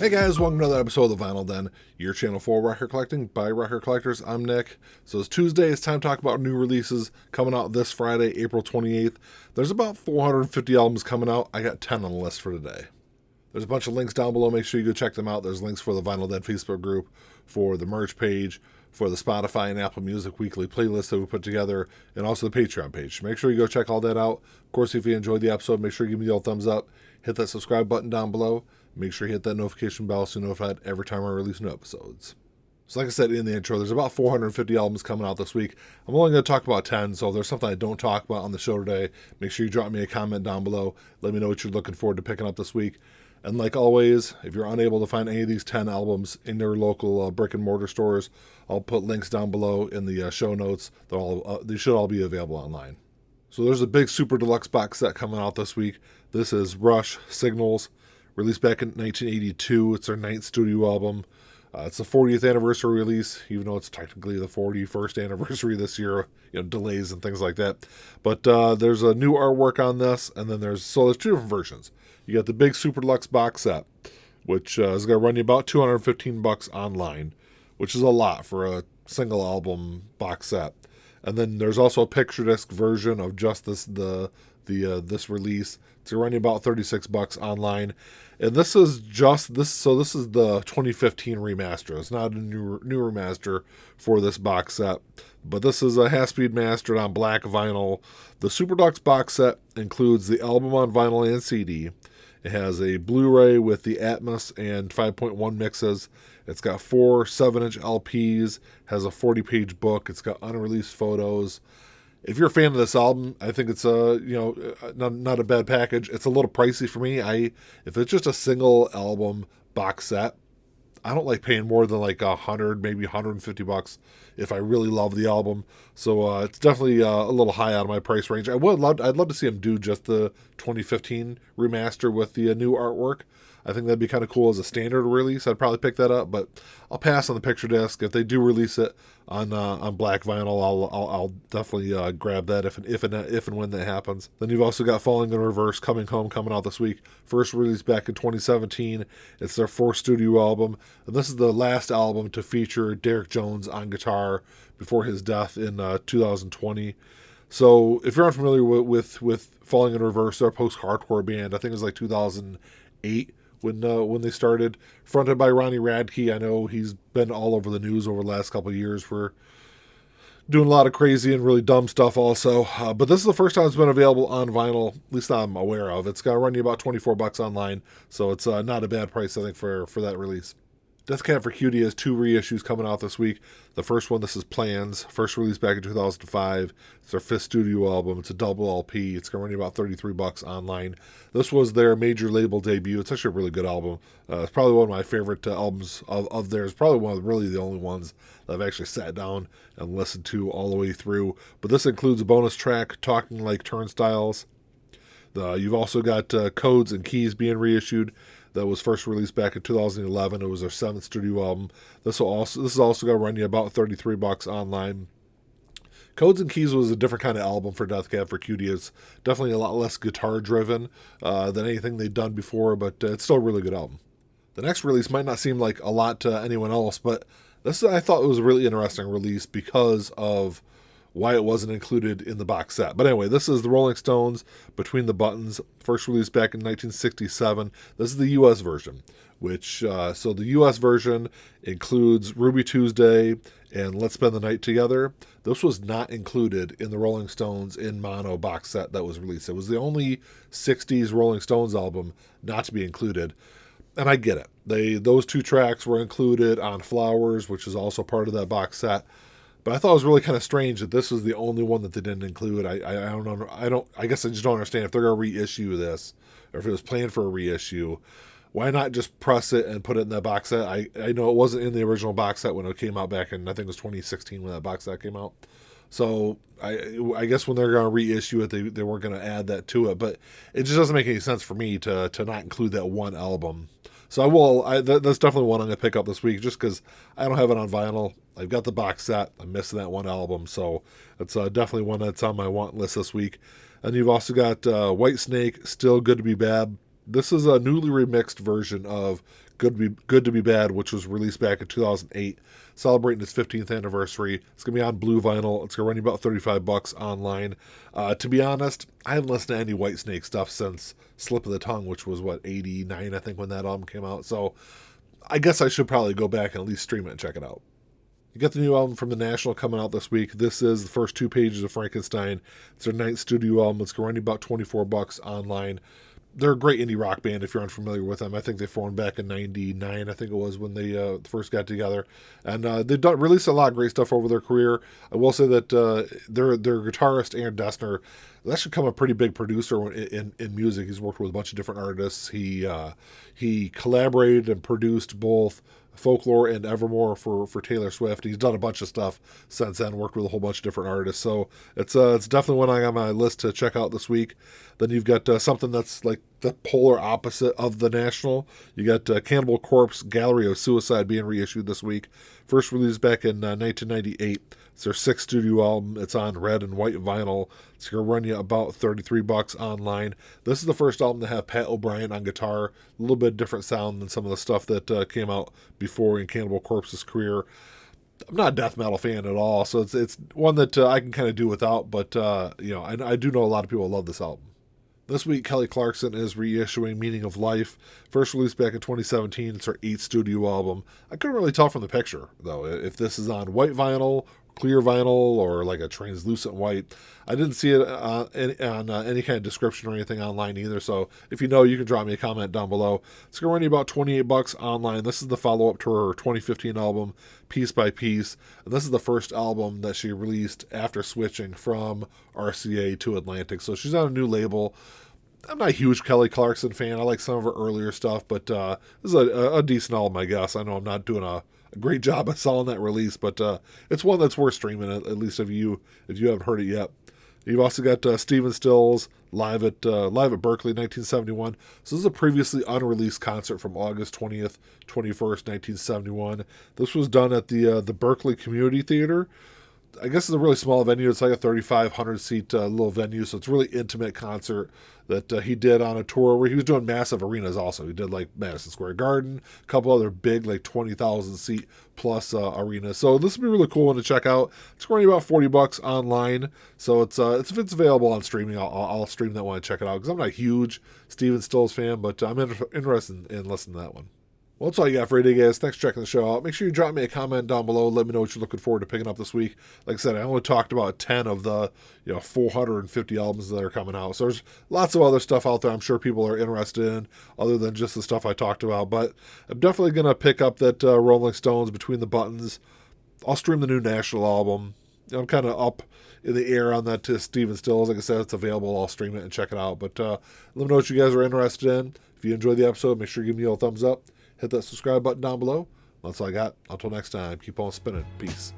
Hey guys, welcome to another episode of The Vinyl Den, your channel for record collecting by record collectors. I'm Nick. So it's Tuesday, it's time to talk about new releases coming out this Friday, April 28th. There's about 450 albums coming out. I got 10 on the list for today. There's a bunch of links down below. Make sure you go check them out. There's links for the Vinyl Den Facebook group, for the merch page, for the Spotify and Apple Music weekly playlist that we put together, and also the Patreon page. Make sure you go check all that out. Of course, if you enjoyed the episode, make sure you give me the old thumbs up. Hit that subscribe button down below. Make sure you hit that notification bell so you're notified every time I release new episodes. So like I said in the intro, there's about 450 albums coming out this week. I'm only going to talk about 10, so if there's something I don't talk about on the show today, make sure you drop me a comment down below. Let me know what you're looking forward to picking up this week. And like always, if you're unable to find any of these 10 albums in their local brick and mortar stores, I'll put links down below in the show notes. They should all be available online. So there's a big super deluxe box set coming out this week. This is Rush Signals, released back in 1982. It's their 9th studio album. It's the 40th anniversary release, even though it's technically the 41st anniversary this year, delays and things like that. But there's a new artwork on this, and then there's two different versions. You got the big super deluxe box set, which is going to run you about $215 online, which is a lot for a single album box set. And then there's also a picture disc version of just this release. It's going to run you about $36 online. And this is the 2015 remaster. It's not a new remaster for this box set, but this is a half-speed mastered on black vinyl. The Super Deluxe box set includes the album on vinyl and CD. It has a Blu-ray with the Atmos and 5.1 mixes. It's got 4 7-inch LPs, has a 40-page book. It's got unreleased photos. If you're a fan of this album, I think it's not a bad package. It's a little pricey for me. If it's just a single album box set, I don't like paying more than like $100, maybe $150 if I really love the album. So it's definitely a little high out of my price range. I'd love to see him do just the 2015 remaster with the new artwork. I think that'd be kind of cool as a standard release. I'd probably pick that up, but I'll pass on the picture disc. If they do release it on black vinyl, I'll definitely grab that if and when that happens. Then you've also got Falling in Reverse, Coming Home, coming out this week. First released back in 2017. It's their 4th studio album, and this is the last album to feature Derek Jones on guitar before his death in 2020. So if you're unfamiliar with Falling in Reverse, they're a post-hardcore band. I think it was like 2008. When they started, fronted by Ronnie Radke. I know he's been all over the news over the last couple of years for doing a lot of crazy and really dumb stuff also. But this is the first time it's been available on vinyl, at least I'm aware of. It's going to run you about $24 online, so it's not a bad price, I think, for that release. Death Cab for Cutie has 2 reissues coming out this week. The first one, this is Plans, first released back in 2005. It's their 5th studio album. It's a double LP. It's going to run you about $33 online. This was their major label debut. It's actually a really good album. It's probably one of my favorite albums of theirs. Probably one of really the only ones that I've actually sat down and listened to all the way through. But this includes a bonus track, Talking Like Turnstiles. You've also got Codes and Keys being reissued. That was first released back in 2011. It was their 7th studio album. This is also going to run you about $33 online. Codes and Keys was a different kind of album for Death Cab for Cutie. It's definitely a lot less guitar driven than anything they've done before, but it's still a really good album. The next release might not seem like a lot to anyone else, but I thought it was a really interesting release because of why it wasn't included in the box set. But anyway, this is the Rolling Stones, Between the Buttons, first released back in 1967. This is the U.S. version, so the U.S. version includes Ruby Tuesday and Let's Spend the Night Together. This was not included in the Rolling Stones in mono box set that was released. It was the only 60s Rolling Stones album not to be included. And I get it. Those 2 tracks were included on Flowers, which is also part of that box set. But I thought it was really kind of strange that this was the only one that they didn't include. I don't know. I guess I just don't understand if they're going to reissue this, or if it was planned for a reissue. Why not just press it and put it in that box set? I know it wasn't in the original box set when it came out back in, I think it was 2016 when that box set came out. So I guess when they're going to reissue it, they weren't going to add that to it. But it just doesn't make any sense for me to not include that one album. So that's definitely one I'm going to pick up this week just because I don't have it on vinyl. I've got the box set. I'm missing that one album. So it's definitely one that's on my want list this week. And you've also got Whitesnake, Still Good to Be Bad. This is a newly remixed version of Good to Be Bad, which was released back in 2008, celebrating its 15th anniversary. It's going to be on blue vinyl. It's going to run you about $35 online. To be honest, I haven't listened to any Whitesnake stuff since Slip of the Tongue, which was, 89, I think, when that album came out. So I guess I should probably go back and at least stream it and check it out. You got the new album from The National coming out this week. This is the first 2 pages of Frankenstein. It's their 9th studio album. It's going to run you about $24 online. They're a great indie rock band if you're unfamiliar with them. I think they formed back in 99, I think it was, when they first got together. And they've released a lot of great stuff over their career. I will say that their guitarist, Aaron Dessner, that should become a pretty big producer in music. He's worked with a bunch of different artists. He collaborated and produced both Folklore and Evermore for Taylor Swift. He's done a bunch of stuff since then, worked with a whole bunch of different artists. So it's definitely one I got on my list to check out this week. Then you've got something that's like the polar opposite of The National. You got Cannibal Corpse, Gallery of Suicide being reissued this week. First released back in 1998. It's their 6th studio album. It's on red and white vinyl. It's going to run you about $33 online. This is the first album to have Pat O'Brien on guitar. A little bit different sound than some of the stuff that came out before in Cannibal Corpse's career. I'm not a death metal fan at all, so it's one that I can kind of do without, but I do know a lot of people love this album. This week, Kelly Clarkson is reissuing Meaning of Life. First released back in 2017. It's her 8th studio album. I couldn't really tell from the picture, though, if this is on white vinyl, clear vinyl, or like a translucent white. I didn't see it on any kind of description or anything online either, so if you know, you can drop me a comment down below. It's going to run you about $28 online. This is the follow-up to her 2015 album, Piece by Piece, and this is the first album that she released after switching from RCA to Atlantic, so she's on a new label. I'm not a huge Kelly Clarkson fan. I like some of her earlier stuff, but this is a decent album, I guess. I know I'm not doing a great job of selling that release, but it's one that's worth streaming, at least if you haven't heard it yet. You've also got Stephen Stills live at Berkeley, 1971. So this is a previously unreleased concert from August 20th, 21st, 1971. This was done at the Berkeley Community Theater. I guess it's a really small venue. It's like a 3,500 seat little venue, so it's a really intimate concert that he did on a tour where he was doing massive arenas also. He did like Madison Square Garden, a couple other big like 20,000 seat plus arenas. So this would be a really cool one to check out. It's going about $40 online, so it's if it's available on streaming, I'll stream that one and check it out because I'm not a huge Stephen Stills fan, but I'm interested in listening to that one. Well, that's all you got for today, guys. Thanks for checking the show out. Make sure you drop me a comment down below. Let me know what you're looking forward to picking up this week. Like I said, I only talked about 10 of the 450 albums that are coming out. So there's lots of other stuff out there I'm sure people are interested in other than just the stuff I talked about. But I'm definitely going to pick up that Rolling Stones Between the Buttons. I'll stream the new National album. I'm kind of up in the air on that to Stephen Stills. Like I said, it's available. I'll stream it and check it out. But let me know what you guys are interested in. If you enjoyed the episode, make sure you give me a thumbs up. Hit that subscribe button down below. That's all I got. Until next time, keep on spinning. Peace.